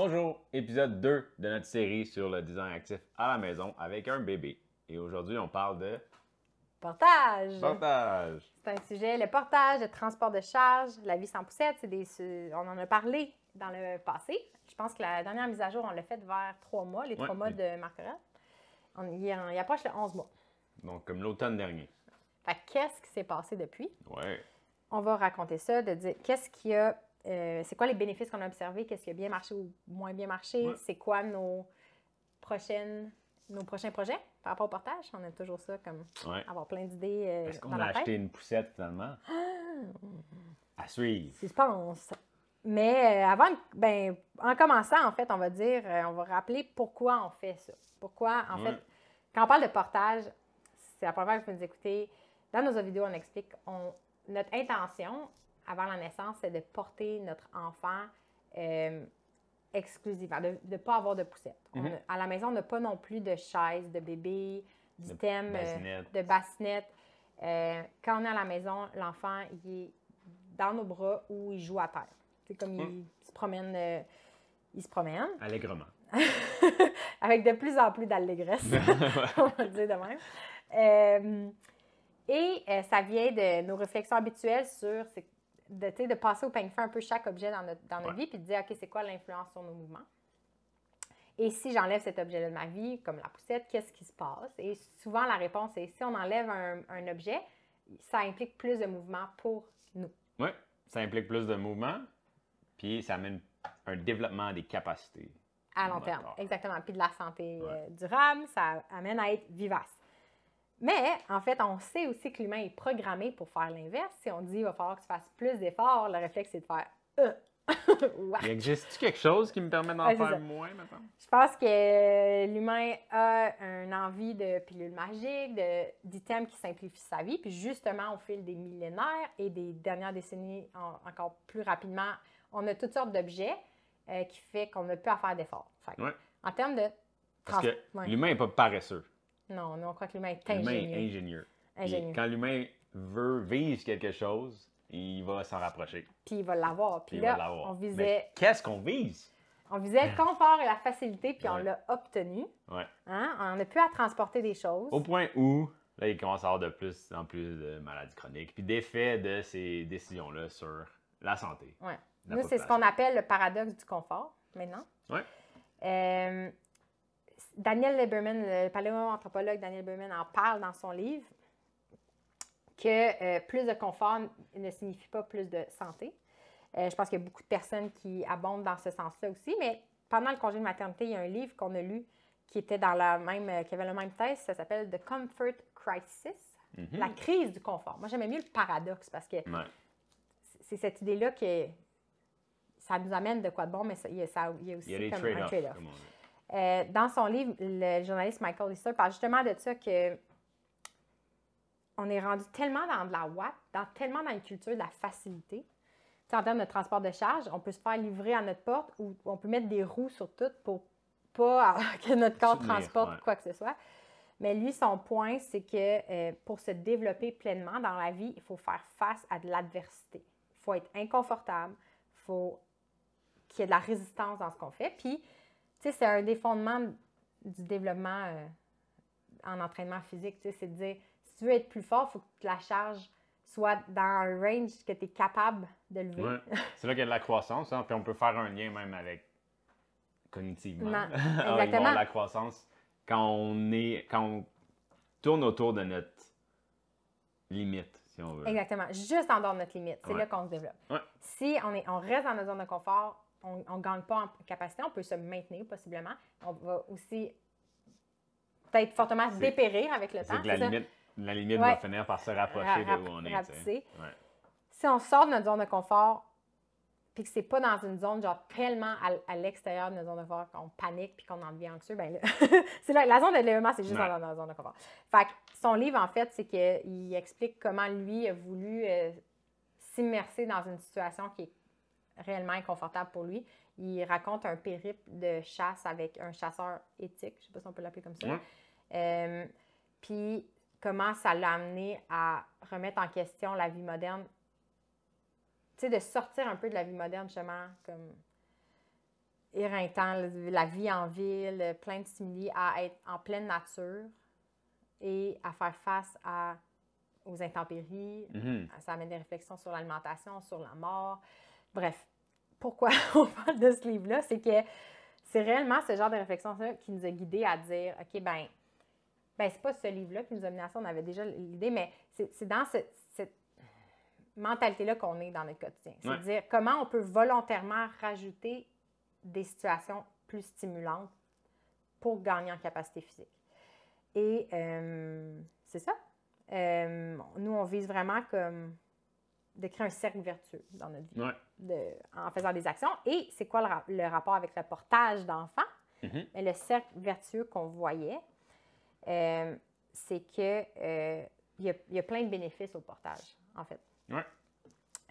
Bonjour, épisode 2 de notre série sur le design actif à la maison avec un bébé. Et aujourd'hui, on parle de Portage. portage. C'est un sujet, le portage, le transport de charge, la vie sans poussette, on en a parlé dans le passé. Je pense que la dernière mise à jour, on l'a faite vers 3 mois, les 3 mois de Marc-Aurèle. Il approche le 11 mois. Donc, comme l'automne dernier. Fait qu'est-ce qui s'est passé depuis? Ouais. On va raconter ça, de dire qu'est-ce qu'il y a, c'est quoi les bénéfices qu'on a observés, qu'est-ce qui a bien marché ou moins bien marché, c'est quoi nos prochains projets par rapport au portage. On aime toujours ça, comme avoir plein d'idées Est-ce qu'on a acheté une poussette finalement? À suivre. Suspense. Mais en commençant, en fait, on va dire, on va rappeler pourquoi on fait ça. Pourquoi, en fait, quand on parle de portage, c'est la première fois que vous nous écoutez. Dans nos vidéos, on explique, notre intention, avant la naissance, c'est de porter notre enfant exclusivement, de ne pas avoir de poussette. À la maison, on n'a pas non plus de chaise, de bébé, d'items, de bassinette. Quand on est à la maison, l'enfant, il est dans nos bras ou il joue à terre. C'est comme il se promène. Allègrement. Avec de plus en plus d'allégresse, on va le dire de même. Ça vient de nos réflexions habituelles sur de passer au peigne fin un peu chaque objet dans notre vie, puis de dire, OK, c'est quoi l'influence sur nos mouvements? Et si j'enlève cet objet-là de ma vie, comme la poussette, qu'est-ce qui se passe? Et souvent, la réponse est, si on enlève un objet, ça implique plus de mouvement pour nous. Oui, ça implique plus de mouvement, puis ça amène un développement des capacités. À long terme, exactement. Puis de la santé durable, ça amène à être vivace. Mais, en fait, on sait aussi que l'humain est programmé pour faire l'inverse. Si on dit qu'il va falloir que tu fasses plus d'efforts, le réflexe, c'est de faire Il existe-t-il quelque chose qui me permet d'en faire moins maintenant? Je pense que l'humain a une envie de pilule magique, d'items qui simplifient sa vie. Puis justement, au fil des millénaires et des dernières décennies, encore plus rapidement, on a toutes sortes d'objets qui fait qu'on n'a plus à faire d'efforts. En termes de Parce que l'humain n'est pas paresseux. Non, nous, on croit que l'humain est ingénieux. L'humain est ingénieux. Quand l'humain veut vivre quelque chose, il va s'en rapprocher. Puis il va l'avoir. Puis là, on visait... Mais qu'est-ce qu'on vise? On visait le confort et la facilité, puis on l'a obtenu. Ouais. Hein? On n'a plus à transporter des choses. Au point où, là, il commence à avoir de plus en plus de maladies chroniques, puis d'effets de ces décisions-là sur la santé. Ouais. Nous, c'est ce qu'on appelle le paradoxe du confort, maintenant. Oui. Daniel Lieberman, le paléoanthropologue Daniel Lieberman en parle dans son livre que plus de confort ne signifie pas plus de santé. Je pense qu'il y a beaucoup de personnes qui abondent dans ce sens-là aussi, mais pendant le congé de maternité, il y a un livre qu'on a lu qui était qui avait le même thèse, ça s'appelle The Comfort Crisis, la crise du confort. Moi, j'aimais mieux le paradoxe parce que c'est cette idée-là que ça nous amène de quoi de bon, mais il y a aussi comme un trade-off. Dans son livre, le journaliste Michael Lister parle justement de ça que on est rendu tellement dans de la watt, tellement dans une culture de la facilité. T'sais, en termes de transport de charge, on peut se faire livrer à notre porte ou on peut mettre des roues sur tout pour pas que notre corps transporte quoi que ce soit. Mais lui, son point, c'est que pour se développer pleinement dans la vie, il faut faire face à de l'adversité. Il faut être inconfortable, il faut qu'il y ait de la résistance dans ce qu'on fait. Puis, tu sais, c'est un des fondements du développement en entraînement physique. Tu sais, c'est de dire, si tu veux être plus fort, il faut que la charge soit dans un range que tu es capable de lever. Ouais. C'est là qu'il y a de la croissance, hein? Puis on peut faire un lien même avec cognitivement. Exactement. Il va y avoir de la croissance quand on tourne autour de notre limite, si on veut. Exactement. Juste en dehors de notre limite. C'est là qu'on se développe. Si on reste dans notre zone de confort, on ne gagne pas en capacité, on peut se maintenir possiblement. On va aussi peut-être fortement dépérir avec le temps. C'est que la limite va finir par se rapprocher de où on est. Si on sort de notre zone de confort, puis que c'est pas dans une zone genre tellement à l'extérieur de notre zone de confort qu'on panique puis qu'on en devient anxieux, ben là, c'est là, la zone de développement, c'est juste dans notre zone de confort. Fait que son livre, en fait, c'est qu'il explique comment lui a voulu s'immerser dans une situation qui est réellement inconfortable pour lui. Il raconte un périple de chasse avec un chasseur éthique, je ne sais pas si on peut l'appeler comme ça. Puis comment ça l'a amené à remettre en question la vie moderne. Tu sais, de sortir un peu de la vie moderne, justement, comme éreintant, la vie en ville, plein de stimuli, à être en pleine nature et à faire face aux intempéries. Ça amène des réflexions sur l'alimentation, sur la mort. Bref, pourquoi on parle de ce livre-là? C'est que c'est réellement ce genre de réflexion-là qui nous a guidés à dire, OK, ben c'est pas ce livre-là qui nous a mené à ça, on avait déjà l'idée, mais c'est dans cette mentalité-là qu'on est dans notre quotidien. C'est de dire comment on peut volontairement rajouter des situations plus stimulantes pour gagner en capacité physique. Et c'est ça. Nous, on vise vraiment comme de créer un cercle vertueux dans notre vie en faisant des actions. Et c'est quoi le rapport avec le portage d'enfants? Le cercle vertueux qu'on voyait, c'est que il y a plein de bénéfices au portage, en fait.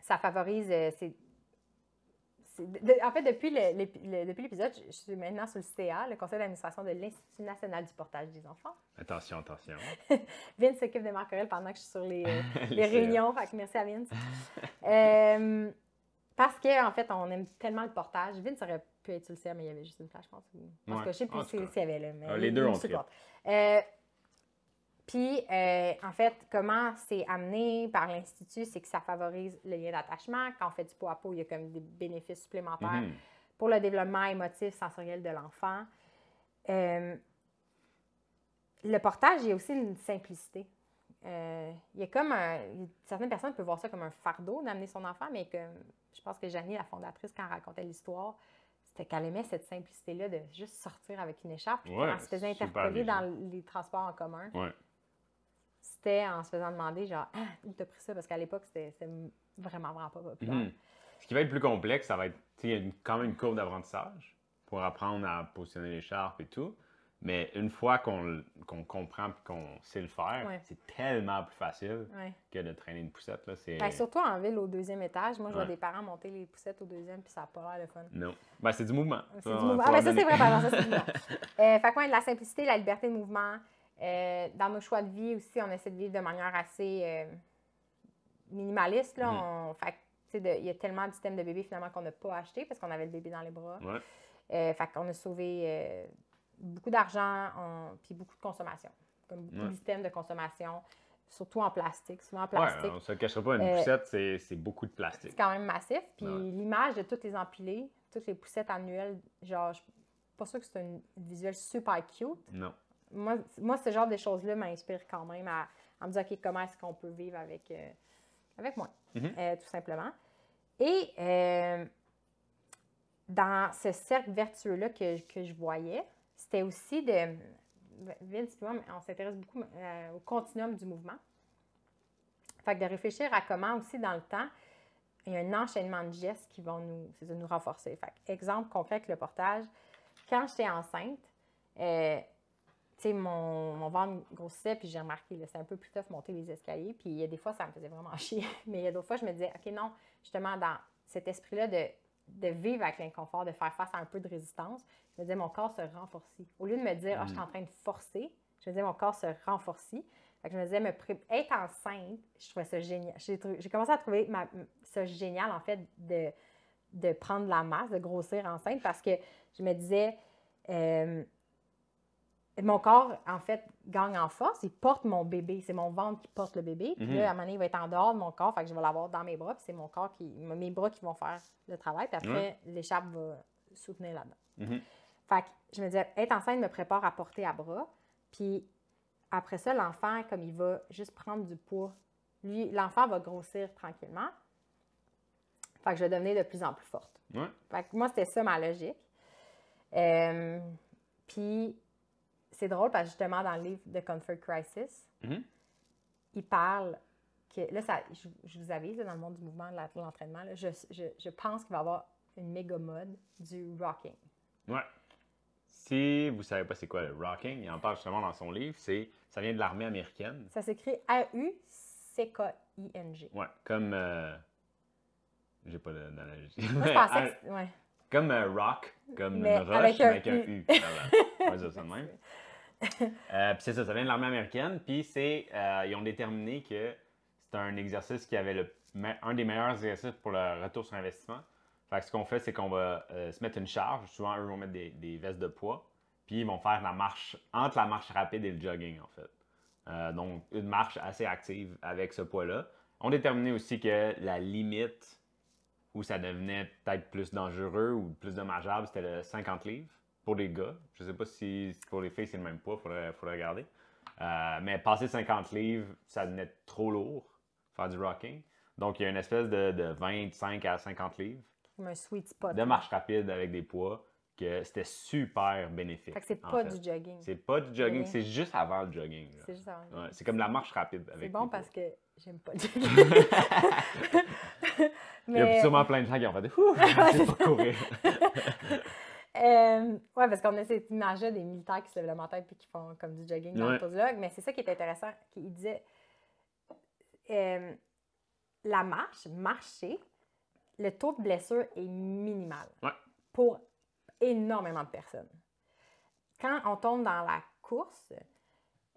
Ça favorise... en fait, depuis l'épisode, je suis maintenant sur le CA, le conseil d'administration de l'Institut national du portage des enfants. Attention, attention. Vince s'occupe de Marc Aurèle pendant que je suis sur les réunions. Fait que merci à Vince. Parce qu'en fait, on aime tellement le portage. Vince aurait pu être sur le CA, mais il y avait juste une place, je pense. Parce que je sais plus s'il y avait là. Mais les deux ont trippé. Puis, en fait, comment c'est amené par l'Institut, c'est que ça favorise le lien d'attachement. Quand on fait du pot à pot, il y a comme des bénéfices supplémentaires pour le développement émotif, sensoriel de l'enfant. Le portage, il y a aussi une simplicité. Il y a comme certaines personnes peuvent voir ça comme un fardeau d'amener son enfant, mais je pense que Janie, la fondatrice, quand elle racontait l'histoire, c'était qu'elle aimait cette simplicité-là de juste sortir avec une écharpe. Puis quand elle se faisait interpeller dans les transports en commun, c'était en se faisant demander genre « Où t'as pris ça? » Parce qu'à l'époque, c'était vraiment pas populaire. Ce qui va être plus complexe, ça va être, il y a quand même une courbe d'apprentissage pour apprendre à positionner l'écharpe et tout. Mais une fois qu'on comprend et qu'on sait le faire, c'est tellement plus facile que de traîner une poussette. Là, surtout en ville, au 2e étage. Moi, je vois des parents monter les poussettes au 2e, puis ça n'a pas l'air le fun. Non. C'est du mouvement. C'est du mouvement. Ça, c'est vrai, par exemple, ça, c'est du mouvement. Fait quoi, de la simplicité, la liberté de mouvement. Dans nos choix de vie aussi, on essaie de vivre de manière assez minimaliste. Là. Il y a tellement d'items de bébé, finalement, qu'on n'a pas acheté parce qu'on avait le bébé dans les bras. Fait qu'on a sauvé... beaucoup d'argent, puis beaucoup de consommation. Comme beaucoup d'items de consommation, surtout en plastique. Souvent en plastique. On ne se cachera pas, une poussette, c'est beaucoup de plastique. C'est quand même massif. Puis l'image de toutes les empilées, toutes les poussettes annuelles, genre, je suis pas sûre que c'est un visuel super cute. Non. Moi, ce genre de choses-là m'inspire quand même à me dire, OK, comment est-ce qu'on peut vivre avec moi, tout simplement. Et dans ce cercle vertueux-là que je voyais, c'était aussi de... Vince et moi, on s'intéresse beaucoup au continuum du mouvement. Fait que de réfléchir à comment aussi, dans le temps, il y a un enchaînement de gestes qui vont nous renforcer. Fait que, exemple concret avec le portage, quand j'étais enceinte, tu sais, mon ventre grossissait, puis j'ai remarqué, c'est un peu plus tough monter les escaliers, puis il y a des fois, ça me faisait vraiment chier. Mais il y a d'autres fois, je me disais, OK, non, justement, dans cet esprit-là de vivre avec l'inconfort, de faire face à un peu de résistance, je me disais, mon corps se renforcit. Au lieu de me dire, je suis en train de forcer, je me disais, mon corps se renforcit. Fait que je me disais, être enceinte, je trouvais ça génial. J'ai commencé à trouver ça génial, en fait, de prendre de la masse, de grossir enceinte, parce que je me disais, mon corps, en fait, gagne en force. Il porte mon bébé. C'est mon ventre qui porte le bébé. Puis là, à un moment donné, il va être en dehors de mon corps. Fait que je vais l'avoir dans mes bras. Puis c'est mes bras qui vont faire le travail. Puis après, l'écharpe va soutenir là-dedans. Fait que je me disais, être enceinte me prépare à porter à bras. Puis après ça, l'enfant, comme il va juste prendre du poids, lui, l'enfant va grossir tranquillement. Fait que je vais devenir de plus en plus forte. Fait que moi, c'était ça ma logique. Puis c'est drôle parce que justement, dans le livre de Comfort Crisis, il parle que, là, je vous avise, là, dans le monde du mouvement, de l'entraînement, là, je pense qu'il va y avoir une méga mode du rocking. Si vous ne savez pas c'est quoi le rocking, il en parle justement dans son livre, ça vient de l'armée américaine. Ça s'écrit A-U-C-K-I-N-G. Comme... j'ai pas d'analogie. Moi, je pensais que... Comme rock, comme mais une roche, avec un U. On va dire ça de même. Puis c'est ça vient de l'armée américaine. Puis ils ont déterminé que c'était un exercice qui avait un des meilleurs exercices pour le retour sur investissement. Fait que ce qu'on fait, c'est qu'on va se mettre une charge. Souvent, eux vont mettre des vestes de poids. Puis ils vont faire la marche, entre la marche rapide et le jogging, en fait. Donc, une marche assez active avec ce poids-là. On déterminait aussi que la limite où ça devenait peut-être plus dangereux ou plus dommageable, c'était le 50 livres pour les gars. Je ne sais pas si pour les filles, c'est le même poids, il faudrait regarder. Mais passer 50 livres, ça devenait trop lourd, faire du rocking. Donc, il y a une espèce de 25 à 50 livres comme un sweet spot. De marche rapide avec des poids, que c'était super bénéfique. Fait que c'est pas du jogging. C'est pas du jogging, c'est juste avant le jogging. C'est juste avant le jogging. Ouais, c'est comme la marche rapide avec C'est bon des parce poids. que j'aime pas le jogging. Il y a sûrement plein de gens qui ont fait « Ouh, je sais pas courir! » Oui, parce qu'on a cette image-là des militaires qui se lèvent le matin et qui font comme du jogging dans le posologue. Mais c'est ça qui est intéressant. Il disait la marcher, le taux de blessure est minimal pour énormément de personnes. Quand on tombe dans la course,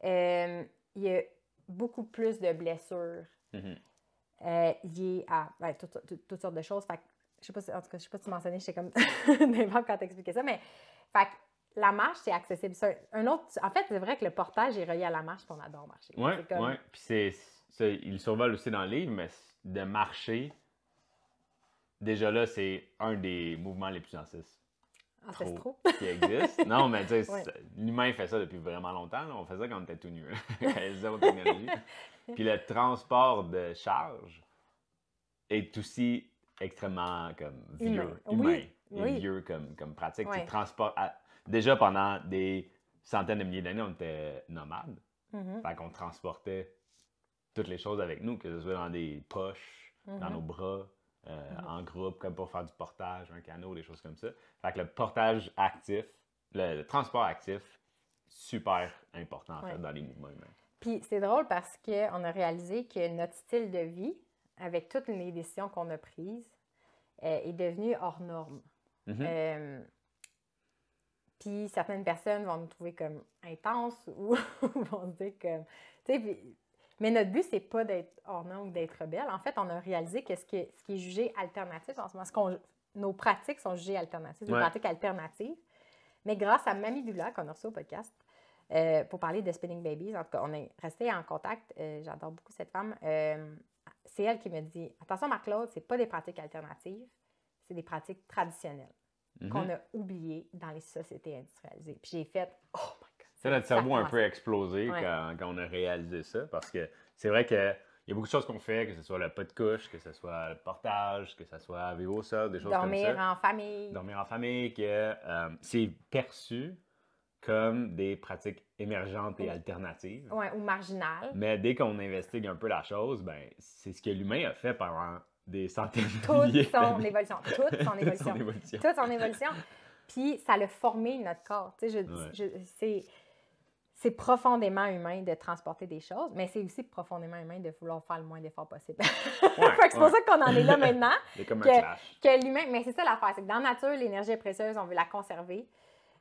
il y a beaucoup plus de blessures liées à toutes sortes de choses. Fait que, je sais pas si tu mentionnais, j'étais comme n'importe quand tu expliquais ça, mais fait que la marche, c'est accessible. En fait, c'est vrai que le portage est relié à la marche, puis on adore marcher. Oui, puis il survole aussi dans le livre, mais de marcher, déjà là, c'est un des mouvements les plus ancestraux qui existent. Non, mais tu sais, l'humain fait ça depuis vraiment longtemps. Là. On fait ça quand on était tout nu. Il y avait zéro technologie. Puis le transport de charge est aussi extrêmement comme vieux, humain et vieux comme pratique. Tu transportes déjà pendant des centaines de milliers d'années, on était nomades. Fait qu'on transportait toutes les choses avec nous, que ce soit dans des poches, dans nos bras, en groupe, comme pour faire du portage, un canot, des choses comme ça. Fait que le portage actif, le transport actif, super important en fait dans les mouvements humains. Puis c'est drôle parce qu'on a réalisé que notre style de vie, avec toutes les décisions qu'on a prises, est devenu hors norme. Puis certaines personnes vont nous trouver comme intenses ou vont se dire comme... Mais notre but, c'est pas d'être hors norme ou d'être rebelle. En fait, on a réalisé que ce qui est jugé alternatif en ce moment, nos pratiques sont jugées alternatives, des pratiques alternatives. Mais grâce à Mamie Doula, qu'on a reçu au podcast, pour parler de Spinning Babies, en tout cas, on est resté en contact. J'adore beaucoup cette femme. C'est elle qui me dit « Attention, Marc-Claude, c'est pas des pratiques alternatives, c'est des pratiques traditionnelles qu'on a oubliées dans les sociétés industrialisées. » Puis j'ai fait « Oh my God! » Ça, notre cerveau a un peu explosé quand on a réalisé ça, parce que c'est vrai qu'il y a beaucoup de choses qu'on fait, que ce soit le pas de couche, que ce soit le portage, que ce soit vivre au sol, des choses comme ça. Dormir en famille. Dormir en famille, que c'est perçu comme des pratiques émergentes et alternatives. Oui, ou marginales. Mais dès qu'on investigue un peu la chose, ben c'est ce que l'humain a fait pendant des centaines de milliers d'années. Toute son évolution. Puis ça a formé notre corps. Tu sais, c'est profondément humain de transporter des choses, mais c'est aussi profondément humain de vouloir faire le moins d'efforts possible. C'est pour ça qu'on en est là maintenant. C'est comme un clash. Que l'humain, mais c'est ça l'affaire, c'est que dans la nature, l'énergie est précieuse, on veut la conserver.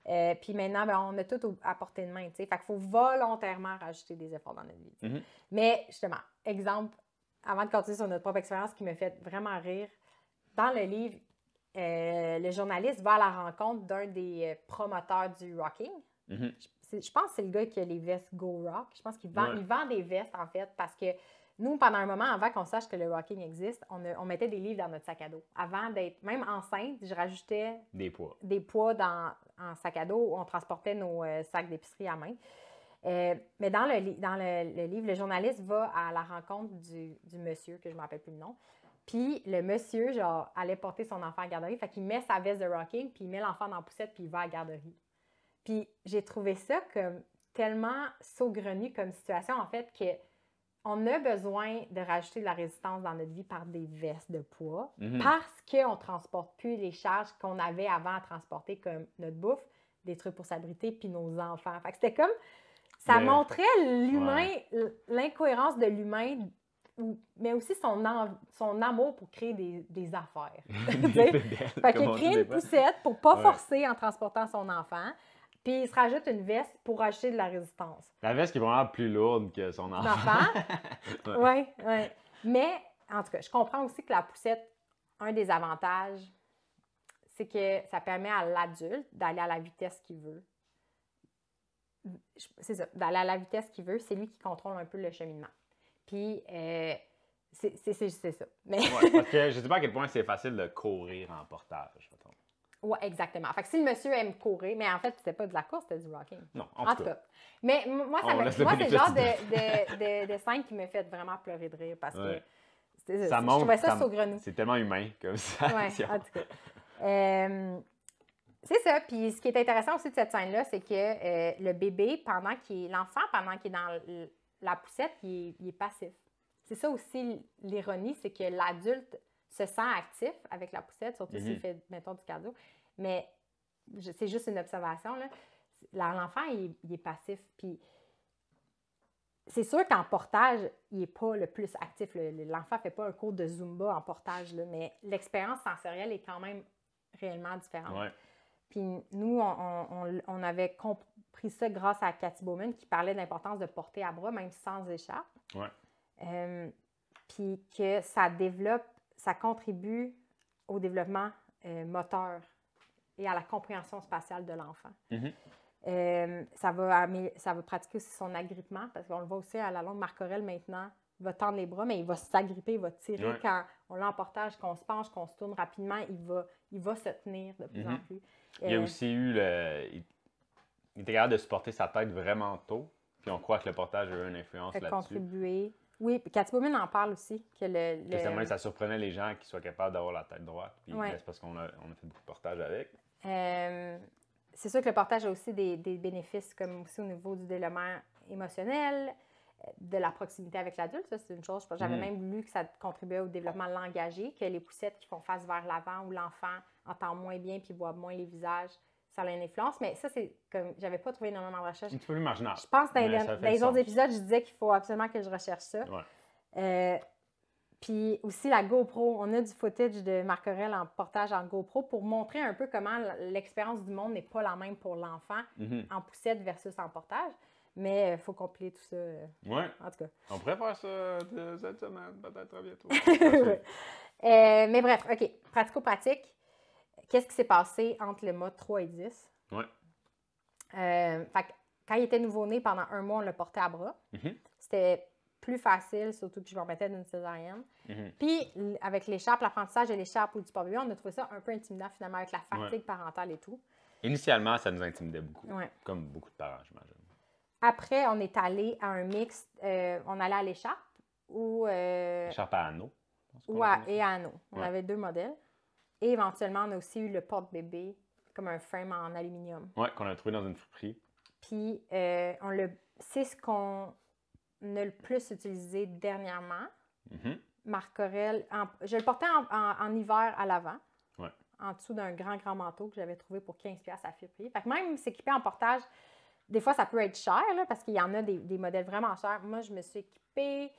Puis maintenant, ben, on a tout à portée de main. Fait qu'il faut volontairement rajouter des efforts dans notre vie. Mais justement, exemple, avant de continuer sur notre propre expérience qui me fait vraiment rire, dans le livre, le journaliste va à la rencontre d'un des promoteurs du rocking. Je pense que c'est le gars qui a les vestes Go Rock. Je pense qu'il vend des vestes, en fait, parce que nous, pendant un moment, avant qu'on sache que le rocking existe, on mettait des livres dans notre sac à dos. Avant d'être, même enceinte, je rajoutais des poids en sac à dos où on transportait nos sacs d'épicerie à main. Mais dans le livre, le journaliste va à la rencontre du monsieur, que je ne me rappelle plus le nom. Puis le monsieur, genre, allait porter son enfant à la garderie. Fait qu'il met sa veste de rocking, puis il met l'enfant dans la poussette, puis il va à la garderie. Puis j'ai trouvé ça comme tellement saugrenu comme situation, en fait, qu'on a besoin de rajouter de la résistance dans notre vie par des vestes de poids parce qu'on ne transporte plus les charges qu'on avait avant à transporter, comme notre bouffe, des trucs pour s'abriter, puis nos enfants. Fait que c'était comme... Ça montrait l'humain, l'incohérence de l'humain, mais aussi son amour pour créer des affaires. Fait qu'il crée une poussette pour ne pas forcer en transportant son enfant. Puis il se rajoute une veste pour rajouter de la résistance. La veste qui est vraiment plus lourde que son enfant. Oui. Mais, en tout cas, je comprends aussi que la poussette, un des avantages, c'est que ça permet à l'adulte d'aller à la vitesse qu'il veut. C'est ça, d'aller à la vitesse qu'il veut. C'est lui qui contrôle un peu le cheminement. Puis, c'est ça. Mais... ouais, parce que je ne sais pas à quel point c'est facile de courir en portage. Oui, exactement. Fait que si le monsieur aime courir, mais en fait, c'était pas de la course, c'était du rocking. Non, en tout cas. Mais moi, c'est le genre de scène qui me fait vraiment pleurer de rire parce que ça montre, je trouvais ça saugrenu. C'est tellement humain comme ça. Oui, en tout cas. C'est ça. Puis ce qui est intéressant aussi de cette scène-là, c'est que le bébé, l'enfant, pendant qu'il est dans la poussette, il est passif. C'est ça aussi l'ironie, c'est que l'adulte se sent actif avec la poussette, surtout s'il fait, mettons, du cardio. Mais c'est juste une observation, là. L'enfant, il est passif. Puis c'est sûr qu'en portage, il n'est pas le plus actif. L'enfant ne fait pas un cours de Zumba en portage, là, mais l'expérience sensorielle est quand même réellement différente. Ouais. Puis nous, on avait compris ça grâce à Cathy Bowman qui parlait de l'importance de porter à bras, même sans écharpe. Ouais. Puis que ça contribue au développement moteur et à la compréhension spatiale de l'enfant. Ça va pratiquer aussi son agrippement, parce qu'on le voit aussi à la longue. Marc Aurèle, maintenant, il va tendre les bras, mais il va s'agripper, il va tirer quand on l'a en portage, qu'on se penche, qu'on se tourne rapidement, il va se tenir de plus en plus. Il y a aussi eu il était capable de supporter sa tête vraiment tôt, puis on croit que le portage a eu une influence là-dessus. Contribuer. Oui, puis Cathy Bowman en parle aussi. Que ça surprenait les gens qui soient capables d'avoir la tête droite. Puis c'est parce qu'on a fait beaucoup de portage avec. C'est sûr que le portage a aussi des bénéfices, comme aussi au niveau du développement émotionnel, de la proximité avec l'adulte. Ça, c'est une chose. J'avais même lu que ça contribuait au développement langagier, que les poussettes qui font face vers l'avant, où l'enfant entend moins bien puis voit moins les visages, ça a une influence. Mais ça, c'est comme... J'avais pas trouvé énormément de recherche. Un petit peu plus marginal. Je pense que dans les autres épisodes, je disais qu'il faut absolument que je recherche ça. Ouais. Puis aussi la GoPro. On a du footage de Marc Aurèle en portage en GoPro pour montrer un peu comment l'expérience du monde n'est pas la même pour l'enfant en poussette versus en portage. Mais il faut compiler tout ça. Oui. En tout cas. On pourrait faire ça cette semaine, peut-être très bientôt. Mais bref, OK. Pratico-pratique. Qu'est-ce qui s'est passé entre le mois 3 et 10? Oui. Fait que quand il était nouveau-né, pendant 1 mois, on le portait à bras. C'était plus facile, surtout que je me remettais d'une césarienne. Puis, avec l'écharpe, l'apprentissage de l'écharpe ou du port-bébé, on a trouvé ça un peu intimidant, finalement, avec la fatigue parentale et tout. Initialement, ça nous intimidait beaucoup. Comme beaucoup de parents, j'imagine. Après, on est allé à un mix. On allait à l'écharpe ou... Écharpe à anneau. Et à anneau. On avait 2 modèles. Et éventuellement, on a aussi eu le porte-bébé, comme un frame en aluminium. Oui, qu'on a trouvé dans une friperie. Puis, c'est ce qu'on a le plus utilisé dernièrement. Marc Aurèle, je le portais en hiver à l'avant, en dessous d'un grand manteau que j'avais trouvé pour 15$ à friperie. Fait que même s'équiper en portage, des fois, ça peut être cher, là, parce qu'il y en a des modèles vraiment chers. Moi, je me suis équipée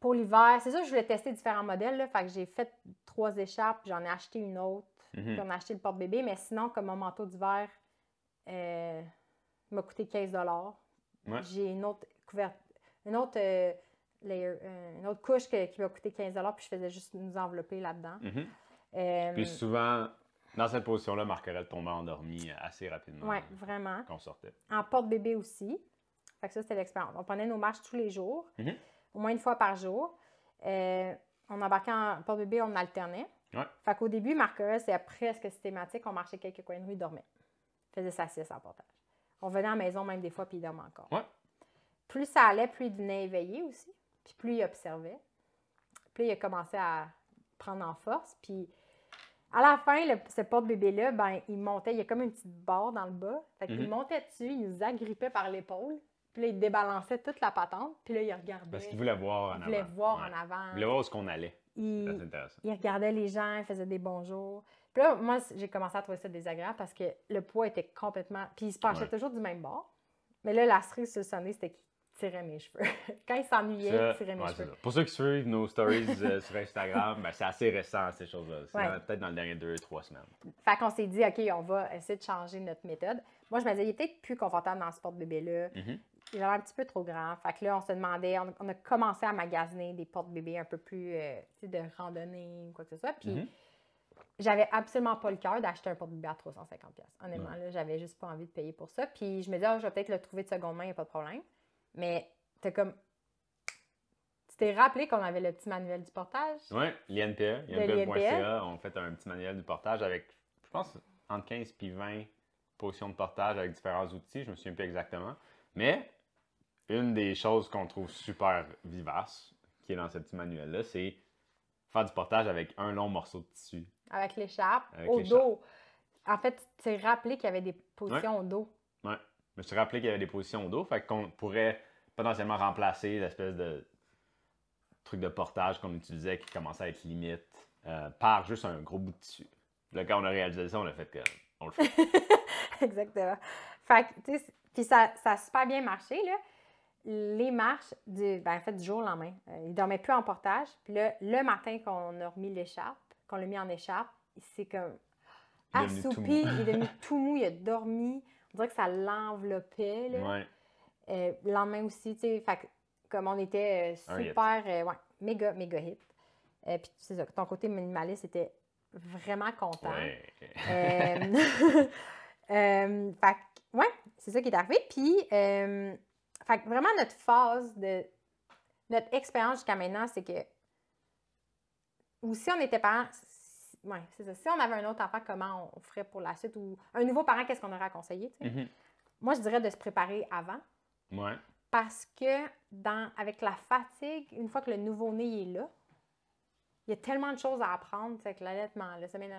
pour l'hiver. C'est sûr que je voulais tester différents modèles, là, fait que j'ai fait 3 écharpes, j'en ai acheté une autre, puis on a acheté le porte-bébé, mais sinon, comme mon manteau d'hiver m'a coûté 15$. J'ai une autre couche qui m'a coûté 15$, puis je faisais juste nous envelopper là-dedans. Puis souvent, dans cette position-là, Marc Aurèle tombait endormi assez rapidement. Oui, vraiment. Quand on sortait. En porte-bébé aussi. Fait que ça, c'était l'expérience. On prenait nos marches tous les jours, au moins 1 fois par jour. On embarquait en porte-bébé, on alternait. Fait qu'au début, Marc Aurèle, c'était presque systématique. On marchait quelques coins de rue, il dormait. Il faisait sa sieste en portage. On venait à la maison même des fois, puis il dormait encore. Plus ça allait, plus il venait éveillé aussi. Puis plus il observait. Puis il a commencé à prendre en force. Puis à la fin, ce porte-bébé-là, il montait. Il y a comme une petite barre dans le bas. Fait qu'il montait dessus, il nous agrippait par l'épaule. Puis là, il débalançait toute la patente. Puis là, il regardait. Parce qu'il voulait voir en avant. Il voulait voir en avant. Il voulait voir où est-ce qu'on allait. C'est intéressant. Il regardait les gens, il faisait des bonjours. Puis là, moi, j'ai commencé à trouver ça désagréable parce que le poids était complètement... Puis il se penchait toujours du même bord. Mais là, la cerise sur le sonnet, c'était qu'il tirait mes cheveux. Quand il s'ennuyait, il tirait mes cheveux. Pour ceux qui suivent nos stories sur Instagram, c'est assez récent, ces choses-là. C'est peut-être dans les dernières 2-3 semaines. Fait qu'on s'est dit, OK, on va essayer de changer notre méthode. Moi, je me disais, il est peut-être plus confortable dans ce porte-bébé-là. Il avait un petit peu trop grand. Fait que là, on se demandait, on a commencé à magasiner des porte-bébés un peu plus de randonnée ou quoi que ce soit. Puis j'avais absolument pas le cœur d'acheter un porte-bébé à 350$. Honnêtement, là, j'avais juste pas envie de payer pour ça. Puis je me disais, je vais peut-être le trouver de seconde main, il n'y a pas de problème. Mais t'es comme... Tu t'es rappelé qu'on avait le petit manuel du portage? Oui, l'INPE, INPE.ca, on fait un petit manuel du portage avec, je pense, entre 15 et 20 positions de portage avec différents outils. Je me souviens plus exactement. Mais une des choses qu'on trouve super vivace, qui est dans ce petit manuel-là, c'est faire du portage avec un long morceau de tissu. Avec l'écharpe, au dos. En fait, tu t'es rappelé qu'il y avait des positions au dos. Oui, je me suis rappelé qu'il y avait des positions au dos, fait qu'on pourrait potentiellement remplacer l'espèce de truc de portage qu'on utilisait qui commençait à être limite par juste un gros bout de tissu. Là, quand on a réalisé ça, on a fait que on le fait. Exactement. Fait que, tu sais, puis ça a super bien marché, là. Les marches, en fait, du jour au lendemain. Il ne dormait plus en portage. Puis là, le matin qu'on a remis l'écharpe, qu'on l'a mis en écharpe, il s'est comme assoupi, il est devenu tout mou, il a dormi. On dirait que ça l'enveloppait, là. Ouais. Le lendemain aussi, tu sais, fait que, comme on était super, méga hit. Puis c'est ça, ton côté minimaliste était vraiment content. Ouais. Fait que, ouais, c'est ça qui est arrivé. Puis, fait que vraiment, notre expérience jusqu'à maintenant, c'est que, ou si on était parents, c'est ça, si on avait un autre enfant, comment on ferait pour la suite, ou un nouveau parent, qu'est-ce qu'on aurait à conseiller, tu sais? Mm-hmm. Moi, je dirais de se préparer avant. Ouais. Parce que, avec la fatigue, une fois que le nouveau-né est là, il y a tellement de choses à apprendre, avec l'allaitement, le sommeil,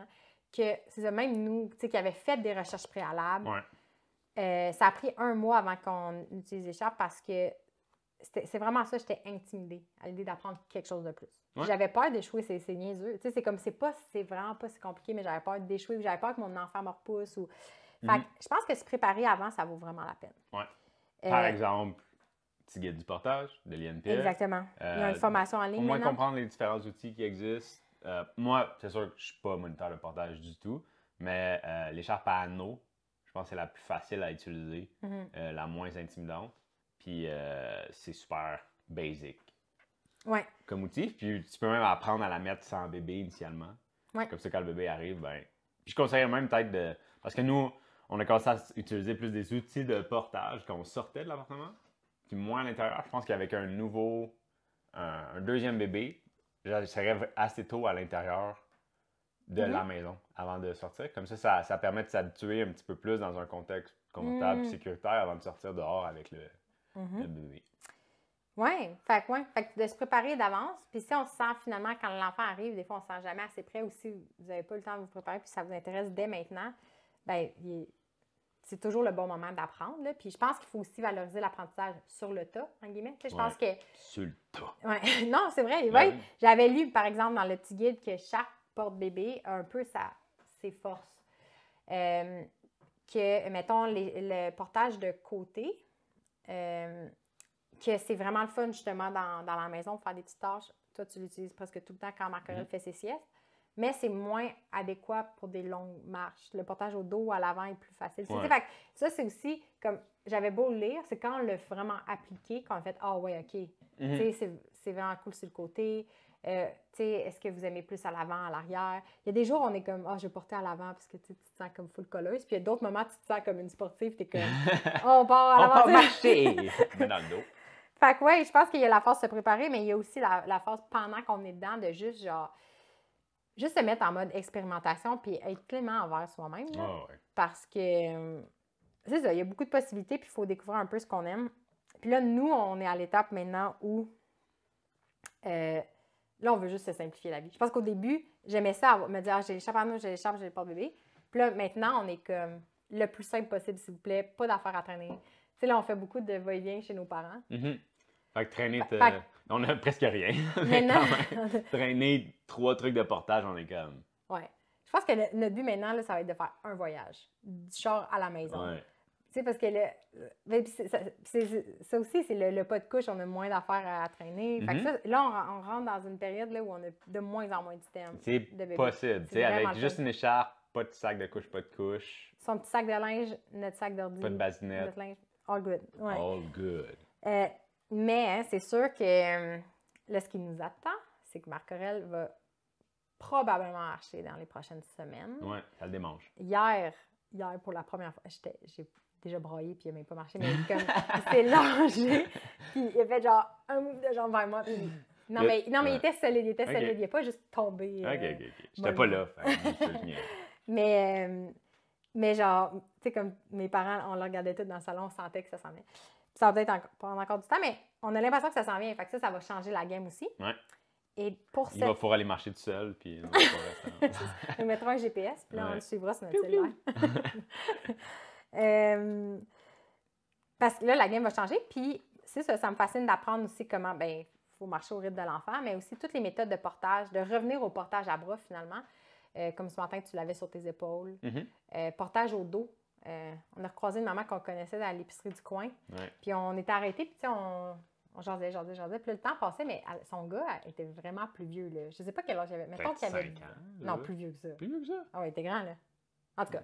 que c'est ça, même nous, tu sais, qui avaient fait des recherches préalables, ça a pris 1 mois avant qu'on utilise l'écharpe parce que c'est vraiment ça, j'étais intimidée à l'idée d'apprendre quelque chose de plus. Ouais. J'avais peur d'échouer, c'est niaiseux. Tu sais, c'est comme, c'est vraiment pas si compliqué, mais j'avais peur d'échouer, j'avais peur que mon enfant me repousse. Fait que je pense que se préparer avant, ça vaut vraiment la peine. Ouais. Par exemple, petit guide du portage de l'INPE. Exactement. Il y a une formation en ligne. Au moins comprendre les différents outils qui existent. Moi, c'est sûr que je ne suis pas moniteur de portage du tout, mais l'écharpe à anneau, je pense que c'est la plus facile à utiliser, la moins intimidante. Puis c'est super basic comme outil. Puis tu peux même apprendre à la mettre sans bébé initialement. Ouais. Comme ça, quand le bébé arrive, ben. Puis je conseillerais même peut-être de. Parce que nous, on a commencé à utiliser plus des outils de portage quand on sortait de l'appartement. Puis moi, à l'intérieur, je pense qu'avec un deuxième bébé, je serais assez tôt à l'intérieur de la maison avant de sortir. Comme ça permet de s'habituer un petit peu plus dans un contexte confortable, sécuritaire avant de sortir dehors avec le bébé. Oui, fait que de se préparer d'avance. Puis si on se sent finalement, quand l'enfant arrive, des fois on ne se sent jamais assez prêt, ou si vous n'avez pas le temps de vous préparer, puis ça vous intéresse dès maintenant, bien, c'est toujours le bon moment d'apprendre. Là. Puis je pense qu'il faut aussi valoriser l'apprentissage sur le tas, en guillemets. Tu sais, je pense que... Sur le tas. Ouais. Non, c'est vrai. Ouais. J'avais lu, par exemple, dans le petit guide que chaque porte-bébé a un peu ses forces. Que, mettons, le portage de côté, que c'est vraiment le fun, justement, dans la maison, faire des petites tâches. Toi, tu l'utilises presque tout le temps quand Marc-Aurèle fait ses siestes. Mais c'est moins adéquat pour des longues marches. Le portage au dos ou à l'avant est plus facile. Fait que ça, c'est aussi, comme j'avais beau le lire, c'est quand on l'a vraiment appliqué, qu'on a fait « Ah ouais, OK, c'est vraiment cool sur le côté. Est-ce que vous aimez plus à l'avant, à l'arrière? » Il y a des jours où on est comme « Ah, je vais porter à l'avant parce que tu te sens comme full colleuse. » Puis il y a d'autres moments où tu te sens comme une sportive, tu es comme « On part à l'avant. » On part marcher! Mais dans le dos. Fait que ouais, je pense qu'il y a la phase de se préparer, mais il y a aussi la phase pendant qu'on est dedans de juste se mettre en mode expérimentation puis être clément envers soi-même. Parce que, c'est ça, il y a beaucoup de possibilités puis il faut découvrir un peu ce qu'on aime. Puis là, nous, on est à l'étape maintenant où, là, on veut juste se simplifier la vie. Je pense qu'au début, j'aimais ça, me dire, j'ai l'écharpe à nous, j'ai l'écharpe, j'ai le porte-bébé. Puis là, maintenant, on est comme le plus simple possible, s'il vous plaît, pas d'affaires à traîner. Tu sais, là, on fait beaucoup de va-et-vient chez nos parents. Fait que traîner, on a presque rien. Maintenant, traîner 3 trucs de portage, on est comme... Ouais. Je pense que notre but maintenant, là, ça va être de faire un voyage. Du char à la maison. Ouais. Tu sais, parce que ça aussi, c'est le pas de couche, on a moins d'affaires à traîner. Fait que ça, là, on rentre dans une période là, où on a de moins en moins d'items. C'est possible. Tu sais, avec juste une écharpe, pas de sac de couche, pas de couche. Son petit sac de linge, notre sac d'ordi. Pas de basinette. Notre linge. All good. Ouais. All good. Mais c'est sûr que là, ce qui nous attend, c'est que Marc-Aurèle va probablement marcher dans les prochaines semaines. Oui, ça le démange. Hier, pour la première fois, j'ai déjà broyé, puis il n'a même pas marché, mais comme, il s'est lâché, puis il a fait genre un move de jambe vers moi, puis non, mais il était solide, il n'est pas juste tombé. OK. J'étais pas là, mais genre, tu sais, comme mes parents, on le regardait tout dans le salon, on sentait que ça s'en venait. Puis ça va peut-être prendre encore du temps, mais on a l'impression que ça s'en vient. Fait que ça va changer la game aussi. Ouais. Et pour Il va falloir aller marcher tout seul, puis on va rester Nous mettrons un GPS, puis là, on le suivra sur notre cellulaire. Parce que là, la game va changer, puis c'est ça me fascine d'apprendre aussi comment, il faut marcher au rythme de l'enfant, mais aussi toutes les méthodes de portage, de revenir au portage à bras, finalement. Comme ce matin, tu l'avais sur tes épaules. Portage au dos. On a recroisé une maman qu'on connaissait à l'épicerie du coin. Puis on était arrêtés, puis on jasait. Puis là, le temps passait, mais son gars était vraiment plus vieux. Là. Je ne sais pas quel âge il avait. Mettons qu'il avait 5 ans. Non, plus vieux que ça. Plus vieux que ça? Ah oui, il était grand, là. En tout cas,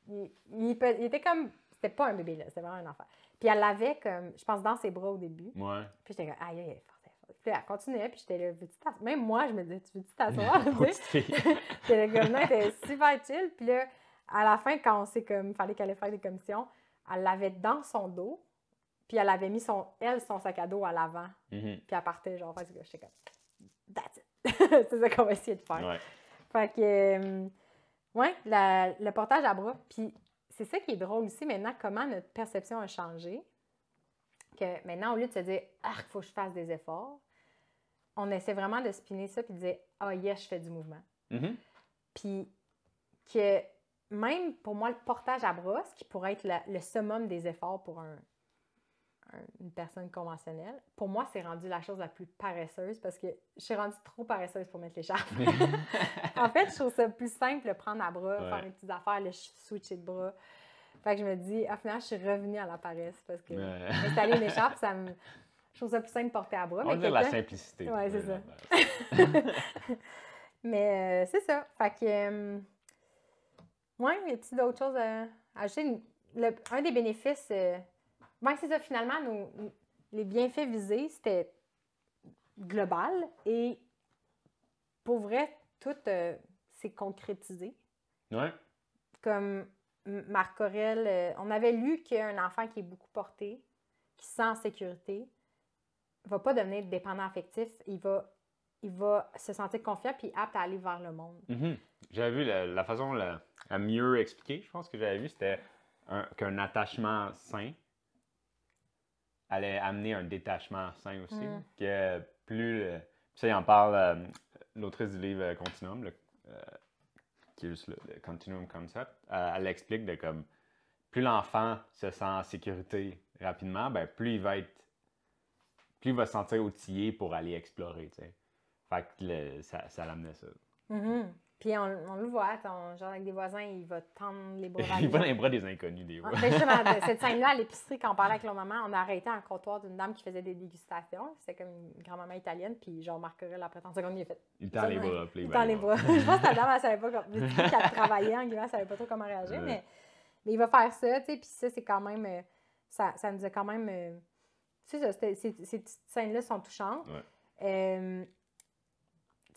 il était comme... C'était pas un bébé, là. C'était vraiment un enfant. Puis elle l'avait comme, je pense, dans ses bras au début. Ouais. Puis j'étais comme, aïe, elle est forte. Puis elle continuait, puis j'étais là, veux-tu t'asseoir? Même moi, je me disais, tu veux-tu t'asseoir? J'étais comme, non, elle était super chill. Puis là, à la fin, quand on s'est comme, fallait qu'elle allait faire des commissions, elle l'avait dans son dos, puis elle avait mis son sac à dos à l'avant. Puis elle partait, genre, parce que j'étais comme, that's it. C'est ça qu'on va essayer de faire. Ouais. Fait que, le portage à bras. Puis c'est ça qui est drôle aussi maintenant, comment notre perception a changé. Que maintenant, au lieu de se dire, il faut que je fasse des efforts, on essaie vraiment de spinner ça puis de dire, yes, je fais du mouvement. Puis que même pour moi, le portage à bras, ce qui pourrait être le summum des efforts pour une personne conventionnelle, pour moi, c'est rendu la chose la plus paresseuse parce que je suis rendue trop paresseuse pour mettre l'écharpe. En fait, je trouve ça plus simple de prendre à bras, faire mes petites affaires, le switcher de bras. Fait que je me dis, au final, je suis revenue à la paresse parce que installer une écharpe, je trouve ça plus simple de porter à bras. On va dire la simplicité. Oui, c'est ça. Mais c'est ça. Fait que, il y a d'autres choses à ajouter. Un des bénéfices, c'est ça, finalement, les bienfaits visés, c'était global et pour vrai, tout s'est concrétisé. Ouais. Comme Marc Aurèle, on avait lu qu'un enfant qui est beaucoup porté, qui se sent en sécurité, ne va pas devenir dépendant affectif. Il va se sentir confiant puis apte à aller vers le monde. J'avais vu la façon à mieux expliquer, je pense que j'avais vu, c'était qu'un attachement sain allait amener un détachement sain aussi. Que plus... ça, il en parle, l'autrice du livre Continuum, qui est juste le Continuum Concept, elle explique de comme plus l'enfant se sent en sécurité rapidement, plus il va se sentir outillé pour aller explorer, tu sais. Fait que ça l'amenait ça. Puis on le voit, genre avec des voisins, il va tendre les bras. Il va dans les bras des inconnus, des fois. Justement, cette scène-là, à l'épicerie, quand on parlait avec leur maman, on a arrêté un comptoir d'une dame qui faisait des dégustations. C'était comme une grand-maman italienne, puis genre Marc Aurèle, après 30 secondes, il a fait... Il tend les bras. Il tend les bras. Je pense que la dame, elle savait pas comment... qu'elle travaillait, en guillemets, elle savait pas trop comment réagir, mais il va faire ça, tu sais, puis ça, c'est quand même... ça nous a quand même... tu sais, ces petites scènes-là sont touchantes. Tu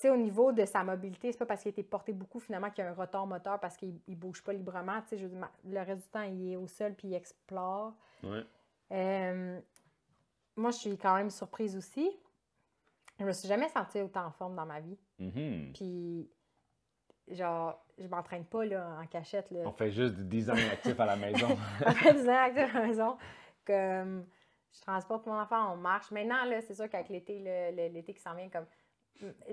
sais, au niveau de sa mobilité, c'est pas parce qu'il a été porté beaucoup, finalement, qu'il y a un retard moteur parce qu'il ne bouge pas librement. Tu sais, le reste du temps, il est au sol puis il explore. Moi, je suis quand même surprise aussi. Je me suis jamais sentie autant en forme dans ma vie. Puis, genre, je m'entraîne pas là, en cachette. Là. On fait juste du design actif à la maison. On fait du design actif à la maison. Comme, je transporte mon enfant, on marche. Maintenant, là, c'est sûr qu'avec l'été, l'été qui s'en vient, comme...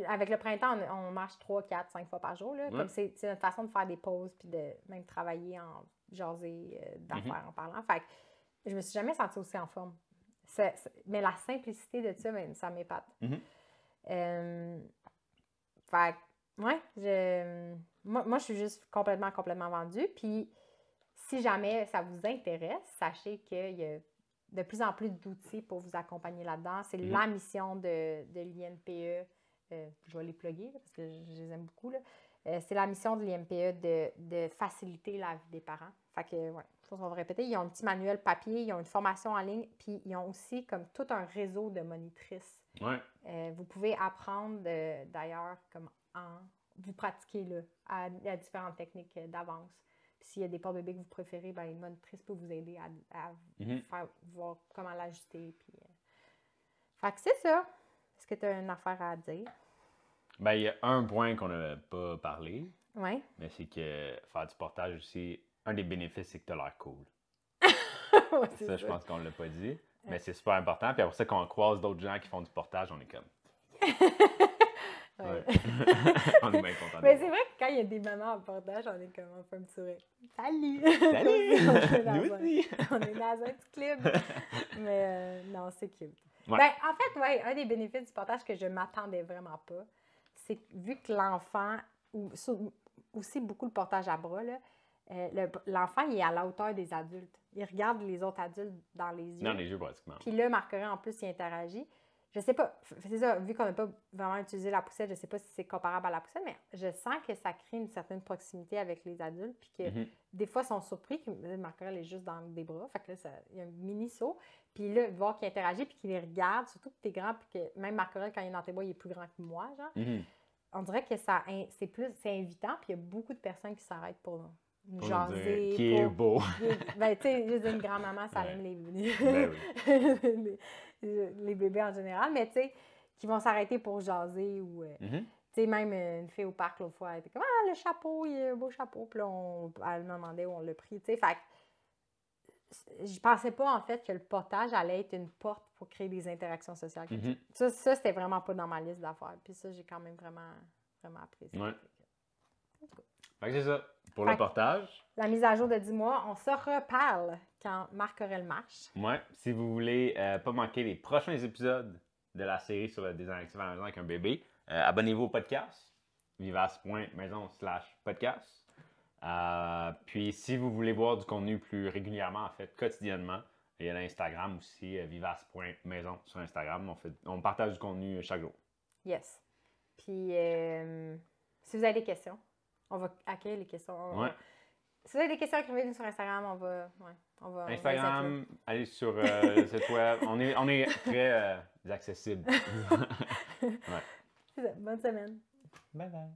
Avec le printemps, on marche 3, 4, 5 fois par jour. Là. Comme c'est notre façon de faire des pauses puis de même travailler en jaser d'affaires en parlant. Fait que je me suis jamais sentie aussi en forme. Mais la simplicité de ça, ça m'épate. Fait que, moi, je suis juste complètement vendue. Puis, si jamais ça vous intéresse, sachez qu'il y a de plus en plus d'outils pour vous accompagner là-dedans. C'est la mission de l'INPE. Je vais les plugger parce que je les aime beaucoup. C'est la mission de l'INPE de faciliter la vie des parents. Fait que, on va répéter, ils ont un petit manuel papier, ils ont une formation en ligne, puis ils ont aussi comme tout un réseau de monitrices. Vous pouvez apprendre d'ailleurs comme vous pratiquer là, à différentes techniques d'avance. Puis s'il y a des porte-bébés que vous préférez, ben une monitrice peut vous aider à faire voir comment l'ajuster. Puis, fait que c'est ça. Est-ce que tu as une affaire à dire? Ben, il y a un point qu'on n'a pas parlé. Oui. Mais c'est que faire du portage aussi, un des bénéfices, c'est que tu as l'air cool. Ouais, ça, je pense qu'on ne l'a pas dit. Mais c'est super important. Puis après ça, quand on croise d'autres gens qui font du portage, on est comme. Ouais. On est bien content. Mais c'est vrai que quand il y a des mamans en portage, on est comme on fait un petit sourire. Salut! Salut! Nous aussi! On est dans un petit club. Mais non, c'est cute. Ouais. Ben, en fait, ouais, un des bénéfices du portage que je m'attendais vraiment pas, c'est que vu que l'enfant, ou aussi beaucoup le portage à bras, là, l'enfant, il est à la hauteur des adultes. Il regarde les autres adultes dans les yeux. Dans les yeux, pratiquement. Puis là, Marc-Aurèle, en plus, il interagit. Je sais pas, c'est ça, vu qu'on n'a pas vraiment utilisé la poussette, je sais pas si c'est comparable à la poussette, mais je sens que ça crée une certaine proximité avec les adultes, puis que des fois, ils sont surpris que Marc-Aurèle est juste dans des bras, fait que là, il y a un mini saut, puis là, voir qu'il interagit, puis qu'il les regarde, surtout que tu es grand, puis que même Marc-Aurèle, quand il est dans tes bras, il est plus grand que moi, genre. On dirait que c'est invitant, puis il y a beaucoup de personnes qui s'arrêtent pour nous jaser. Qui est beau. Ben, tu sais, juste une grand-maman, ça aime Ben oui. les bébés en général, mais tu sais, qui vont s'arrêter pour jaser ou, tu sais, même une fille au parc l'autre fois, elle était comme, ah, le chapeau, il a un beau chapeau, puis là, elle me demandait où on l'a pris, tu sais, fait que je pensais pas, en fait, que le portage allait être une porte pour créer des interactions sociales. Ça, c'était vraiment pas dans ma liste d'affaires, puis ça, j'ai quand même vraiment apprécié. Ouais. Fait que c'est ça, pour le portage. La mise à jour de 10 mois, on se reparle quand Marc-Aurèle marche. Ouais, si vous voulez pas manquer les prochains épisodes de la série sur le design actif à la maison avec un bébé, abonnez-vous au podcast, vivace.maison/podcast. Puis si vous voulez voir du contenu plus régulièrement, en fait, quotidiennement, il y a l'Instagram aussi, vivace.maison sur Instagram. On partage du contenu chaque jour. Yes. Puis si vous avez des questions, on va accueillir les questions. Si vous avez des questions, écrivez-nous sur Instagram, on va Instagram, allez sur le site web. On est très accessible. Ouais. C'est ça. Bonne semaine. Bye bye.